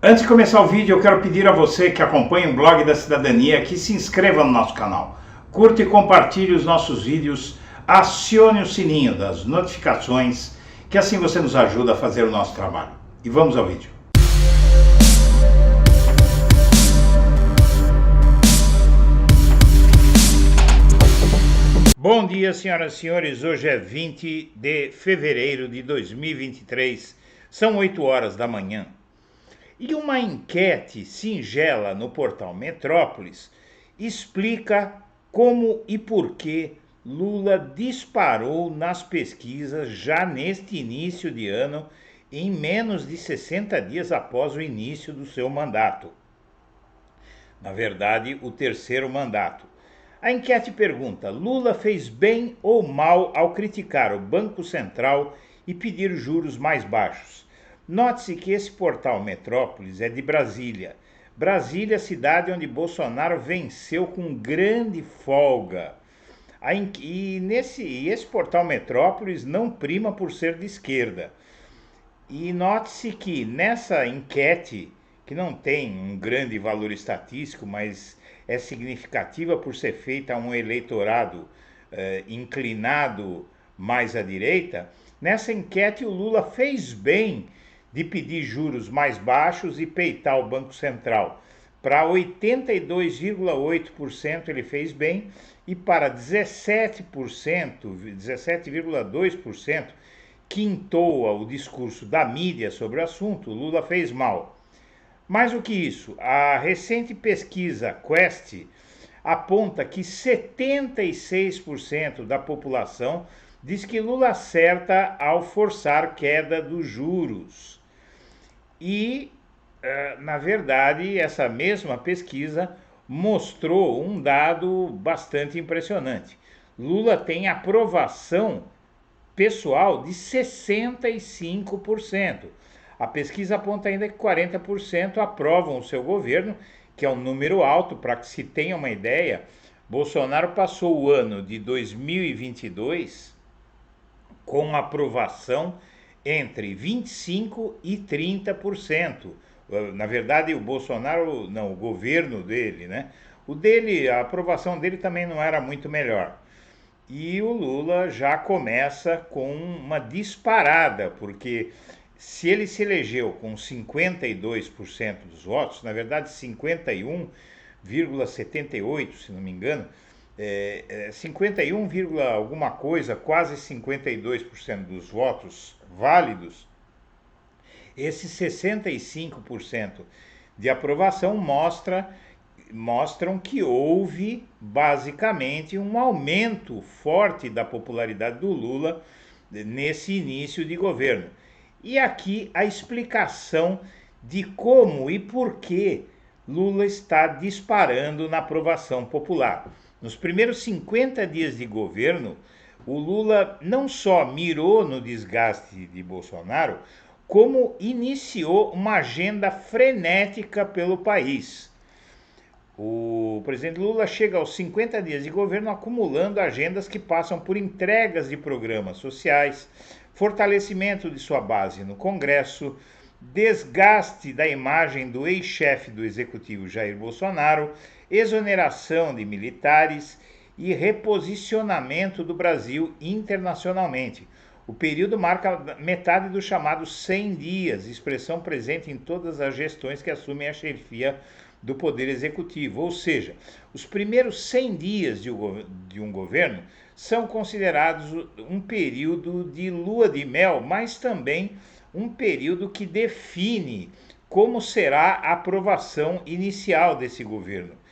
Antes de começar o vídeo, eu quero pedir a você que acompanha o Blog da Cidadania que se inscreva no nosso canal, curta e compartilhe os nossos vídeos, acione o sininho das notificações, que assim você nos ajuda a fazer o nosso trabalho. E vamos ao vídeo. Bom dia, senhoras e senhores. Hoje é 20 de fevereiro de 2023, são 8 horas da manhã. E uma enquete singela no portal Metrópolis explica como e por que Lula disparou nas pesquisas já neste início de ano, em menos de 60 dias após o início do seu mandato. Na verdade, o terceiro mandato. A enquete pergunta: Lula fez bem ou mal ao criticar o Banco Central e pedir juros mais baixos? Note-se que esse portal Metrópolis é de Brasília. Brasília, cidade onde Bolsonaro venceu com grande folga. Esse portal Metrópolis não prima por ser de esquerda. E note-se que nessa enquete, que não tem um grande valor estatístico, mas é significativa por ser feita a um eleitorado inclinado mais à direita, nessa enquete o Lula fez bem de pedir juros mais baixos e peitar o Banco Central. Para 82,8% ele fez bem e para 17,2% que entoa o discurso da mídia sobre o assunto, Lula fez mal. Mais do que isso, a recente pesquisa Quest aponta que 76% da população diz que Lula acerta ao forçar queda dos juros. E, na verdade, essa mesma pesquisa mostrou um dado bastante impressionante. Lula tem aprovação pessoal de 65%. A pesquisa aponta ainda que 40% aprovam o seu governo, que é um número alto. Para que se tenha uma ideia, Bolsonaro passou o ano de 2022 com aprovação entre 25% e 30%. Na verdade, o Bolsonaro, não, o governo dele, né? A aprovação dele também não era muito melhor. E o Lula já começa com uma disparada, porque se ele se elegeu com 52% dos votos, na verdade 51,78%, se não me engano, 51, alguma coisa, quase 52% dos votos válidos, esses 65% de aprovação mostram que houve basicamente um aumento forte da popularidade do Lula nesse início de governo. E aqui a explicação de como e por que Lula está disparando na aprovação popular. Nos primeiros 50 dias de governo, o Lula não só mirou no desgaste de Bolsonaro, como iniciou uma agenda frenética pelo país. O presidente Lula chega aos 50 dias de governo acumulando agendas que passam por entregas de programas sociais, fortalecimento de sua base no Congresso, desgaste da imagem do ex-chefe do executivo Jair Bolsonaro, exoneração de militares e reposicionamento do Brasil internacionalmente. O período marca metade do chamado 100 dias, expressão presente em todas as gestões que assumem a chefia do Poder Executivo. Ou seja, os primeiros 100 dias de um governo são considerados um período de lua de mel, mas também um período que define como será a aprovação inicial desse governo.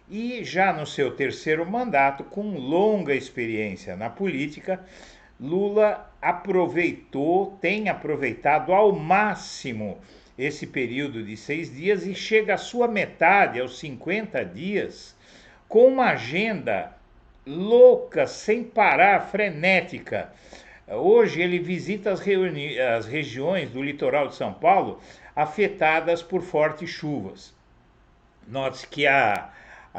E já no seu terceiro mandato, com longa experiência na política, Lula tem aproveitado ao máximo esse período de 6 dias e chega à sua metade, aos 50 dias, com uma agenda louca, sem parar, frenética. Hoje ele visita as regiões do litoral de São Paulo afetadas por fortes chuvas. Note-se que a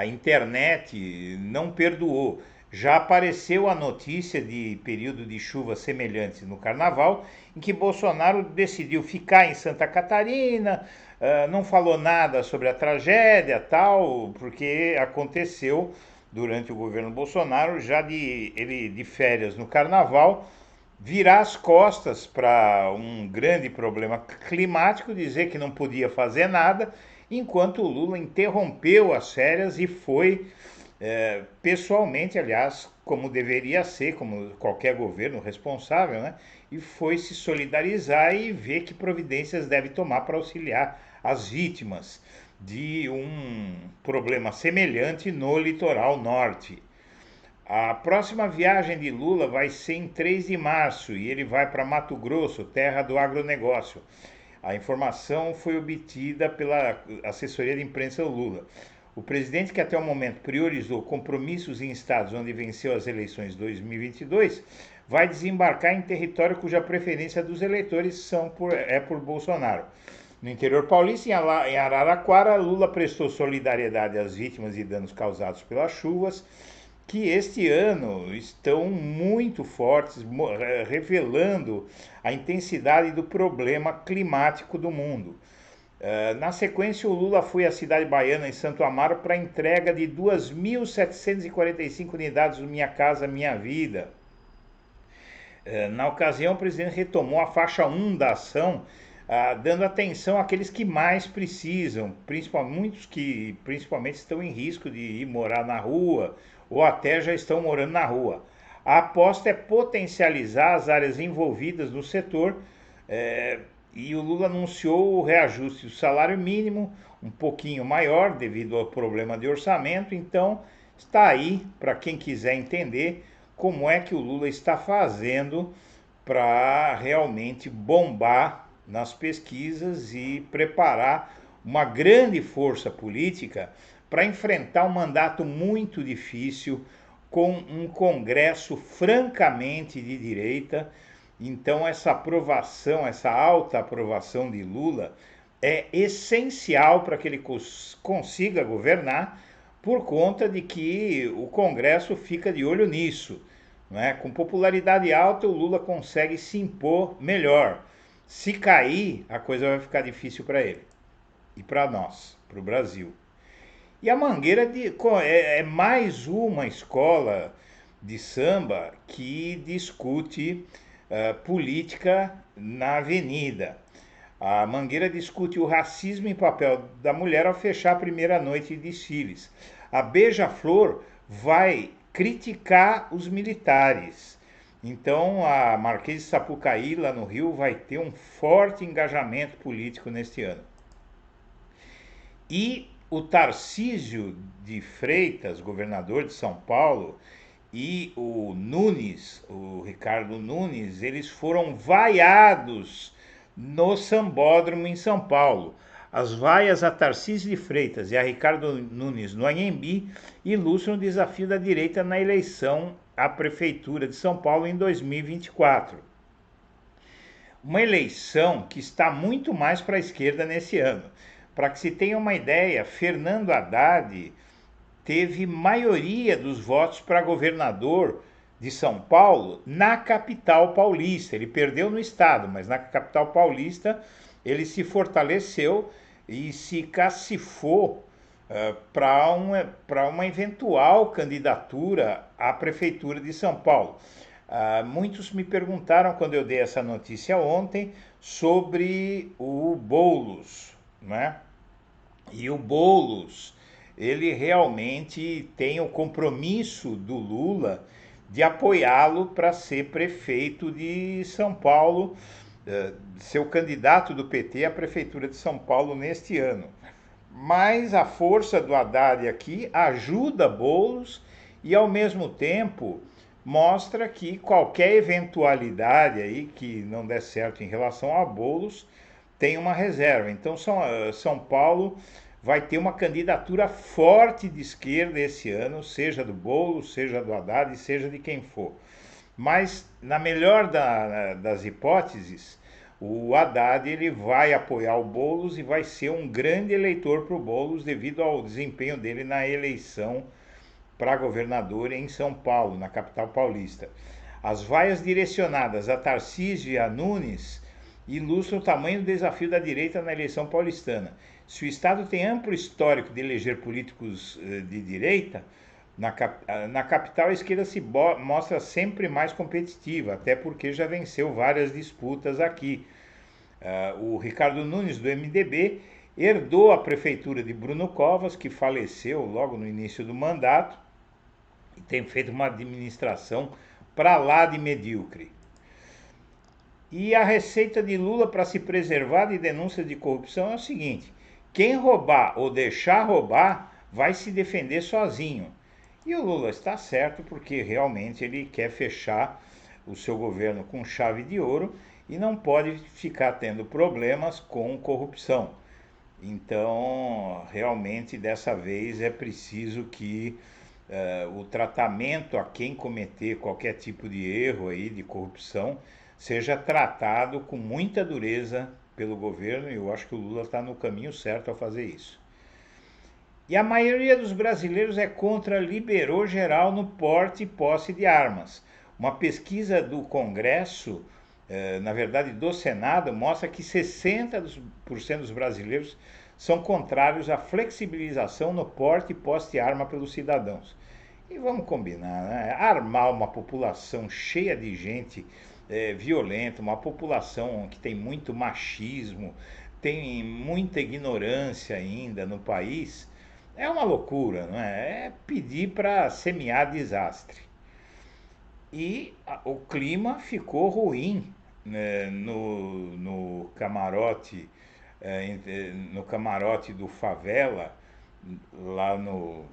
internet não perdoou. Já apareceu a notícia de período de chuvas semelhantes no Carnaval, em que Bolsonaro decidiu ficar em Santa Catarina, não falou nada sobre a tragédia, tal, porque aconteceu durante o governo Bolsonaro, já ele de férias no carnaval, virar as costas para um grande problema climático, dizer que não podia fazer nada, enquanto o Lula interrompeu as férias e foi pessoalmente, aliás, como deveria ser, como qualquer governo responsável, né? E foi se solidarizar e ver que providências deve tomar para auxiliar as vítimas de um problema semelhante no litoral norte. A próxima viagem de Lula vai ser em 3 de março e ele vai para Mato Grosso, terra do agronegócio. A informação foi obtida pela assessoria de imprensa do Lula. O presidente, que até o momento priorizou compromissos em estados onde venceu as eleições de 2022, vai desembarcar em território cuja preferência dos eleitores é por Bolsonaro. No interior paulista, em Araraquara, Lula prestou solidariedade às vítimas de danos causados pelas chuvas, que este ano estão muito fortes, revelando a intensidade do problema climático do mundo. Na sequência, o Lula foi à cidade baiana, em Santo Amaro, para a entrega de 2.745 unidades do Minha Casa Minha Vida. Na ocasião, o presidente retomou a faixa 1 da ação, dando atenção àqueles que mais precisam, muitos que principalmente estão em risco de ir morar na rua ou até já estão morando na rua. A aposta é potencializar as áreas envolvidas no setor e o Lula anunciou o reajuste do salário mínimo, um pouquinho maior devido ao problema de orçamento, então está aí para quem quiser entender como é que o Lula está fazendo para realmente bombar nas pesquisas e preparar uma grande força política para enfrentar um mandato muito difícil com um Congresso francamente de direita. Então essa aprovação, essa alta aprovação de Lula é essencial para que ele consiga governar, por conta de que o Congresso fica de olho nisso. Né? Com popularidade alta, o Lula consegue se impor melhor. Se cair, a coisa vai ficar difícil para ele e para nós, para o Brasil. E a Mangueira é mais uma escola de samba que discute política na avenida. A Mangueira discute o racismo e papel da mulher ao fechar a primeira noite de desfiles. A Beija-Flor vai criticar os militares. Então a Marquês de Sapucaí, lá no Rio, vai ter um forte engajamento político neste ano. E o Tarcísio de Freitas, governador de São Paulo, e o Nunes, o Ricardo Nunes, eles foram vaiados no Sambódromo em São Paulo. As vaias a Tarcísio de Freitas e a Ricardo Nunes no Anhembi ilustram o desafio da direita na eleição à Prefeitura de São Paulo em 2024. Uma eleição que está muito mais para a esquerda nesse ano. Para que se tenha uma ideia, Fernando Haddad teve maioria dos votos para governador de São Paulo na capital paulista. Ele perdeu no estado, mas na capital paulista ele se fortaleceu e se cacifou para uma eventual candidatura à prefeitura de São Paulo. Muitos me perguntaram, quando eu dei essa notícia ontem, sobre o Boulos, né? E o Boulos, ele realmente tem o compromisso do Lula de apoiá-lo para ser prefeito de São Paulo, ser o candidato do PT à prefeitura de São Paulo neste ano. Mas a força do Haddad aqui ajuda Boulos e, ao mesmo tempo, mostra que qualquer eventualidade aí que não der certo em relação a Boulos tem uma reserva. Então São Paulo vai ter uma candidatura forte de esquerda esse ano, seja do Boulos, seja do Haddad, seja de quem for. Mas, na melhor das hipóteses, o Haddad ele vai apoiar o Boulos e vai ser um grande eleitor para o Boulos devido ao desempenho dele na eleição para governador em São Paulo, na capital paulista. As vaias direcionadas a Tarcísio e a Nunes ilustra o tamanho do desafio da direita na eleição paulistana. Se o Estado tem amplo histórico de eleger políticos de direita, na capital a esquerda se mostra sempre mais competitiva, até porque já venceu várias disputas aqui. O Ricardo Nunes, do MDB, herdou a prefeitura de Bruno Covas, que faleceu logo no início do mandato, e tem feito uma administração para lá de medíocre. E a receita de Lula para se preservar de denúncias de corrupção é o seguinte: quem roubar ou deixar roubar vai se defender sozinho. E o Lula está certo porque realmente ele quer fechar o seu governo com chave de ouro e não pode ficar tendo problemas com corrupção. Então, realmente, dessa vez é preciso que o tratamento a quem cometer qualquer tipo de erro aí, de corrupção, seja tratado com muita dureza pelo governo, e eu acho que o Lula está no caminho certo ao fazer isso. E a maioria dos brasileiros é contra liberou geral no porte e posse de armas. Uma pesquisa do Congresso, na verdade do Senado, mostra que 60% dos brasileiros são contrários à flexibilização no porte e posse de arma pelos cidadãos. E vamos combinar, né? Armar uma população cheia de gente violenta, uma população que tem muito machismo, tem muita ignorância ainda no país, é uma loucura, não é? É pedir para semear desastre. E o clima ficou ruim, né, no camarote, no camarote do Favela, lá no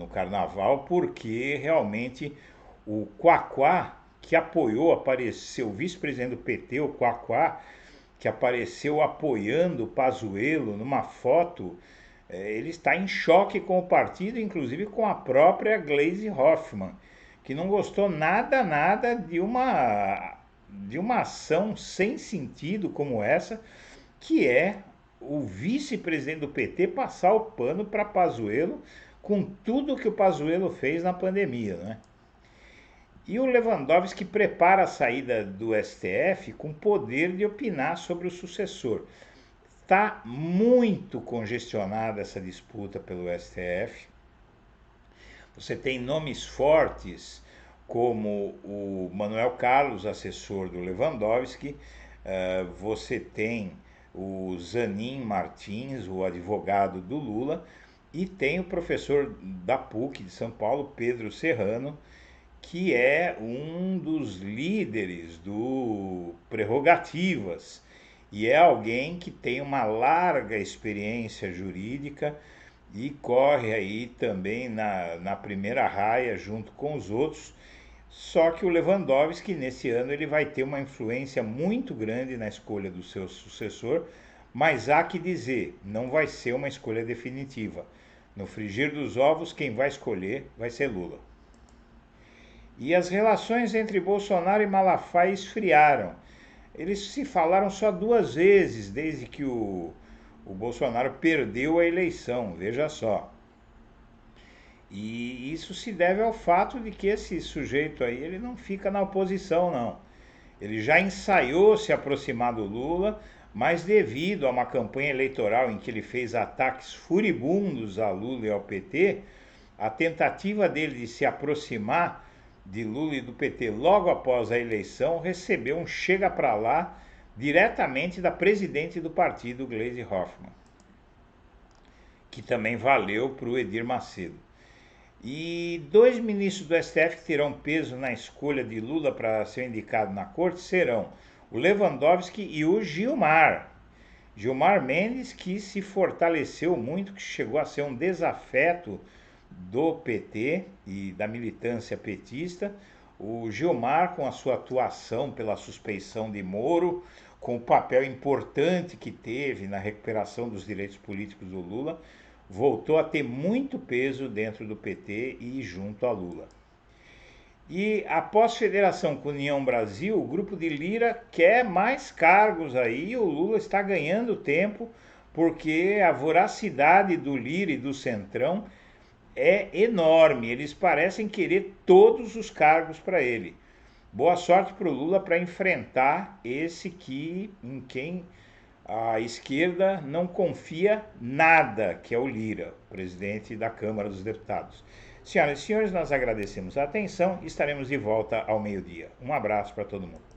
Carnaval, porque realmente o Quaquá, que apoiou, apareceu, o vice-presidente do PT, o Quaquá, que apareceu apoiando o Pazuello numa foto, ele está em choque com o partido, inclusive com a própria Gleisi Hoffmann, que não gostou nada de uma ação sem sentido como essa, que é o vice-presidente do PT passar o pano para Pazuello com tudo que o Pazuello fez na pandemia, né? E o Lewandowski prepara a saída do STF com poder de opinar sobre o sucessor. Está muito congestionada essa disputa pelo STF. Você tem nomes fortes como o Manuel Carlos, assessor do Lewandowski. Você tem o Zanin Martins, o advogado do Lula. E tem o professor da PUC de São Paulo, Pedro Serrano, que é um dos líderes do Prerrogativas e é alguém que tem uma larga experiência jurídica e corre aí também na primeira raia junto com os outros. Só que o Lewandowski, nesse ano, ele vai ter uma influência muito grande na escolha do seu sucessor, mas há que dizer, não vai ser uma escolha definitiva. No frigir dos ovos, quem vai escolher vai ser Lula. E as relações entre Bolsonaro e Malafaia esfriaram. Eles se falaram só 2 vezes desde que o Bolsonaro perdeu a eleição, veja só. E isso se deve ao fato de que esse sujeito aí, ele não fica na oposição, não. Ele já ensaiou se aproximar do Lula, mas devido a uma campanha eleitoral em que ele fez ataques furibundos a Lula e ao PT, a tentativa dele de se aproximar de Lula e do PT logo após a eleição recebeu um chega para lá diretamente da presidente do partido, Gleisi Hoffmann, que também valeu para o Edir Macedo. E 2 ministros do STF que terão peso na escolha de Lula para ser indicado na corte serão o Lewandowski e o Gilmar. Gilmar Mendes, que se fortaleceu muito, que chegou a ser um desafeto do PT e da militância petista. O Gilmar, com a sua atuação pela suspeição de Moro, com o papel importante que teve na recuperação dos direitos políticos do Lula, voltou a ter muito peso dentro do PT e junto a Lula. E após federação com União Brasil, o grupo de Lira quer mais cargos aí, e o Lula está ganhando tempo, porque a voracidade do Lira e do Centrão é enorme. Eles parecem querer todos os cargos para ele. Boa sorte para o Lula para enfrentar esse em quem a esquerda não confia nada, que é o Lira, presidente da Câmara dos Deputados. Senhoras e senhores, nós agradecemos a atenção e estaremos de volta ao meio-dia. Um abraço para todo mundo.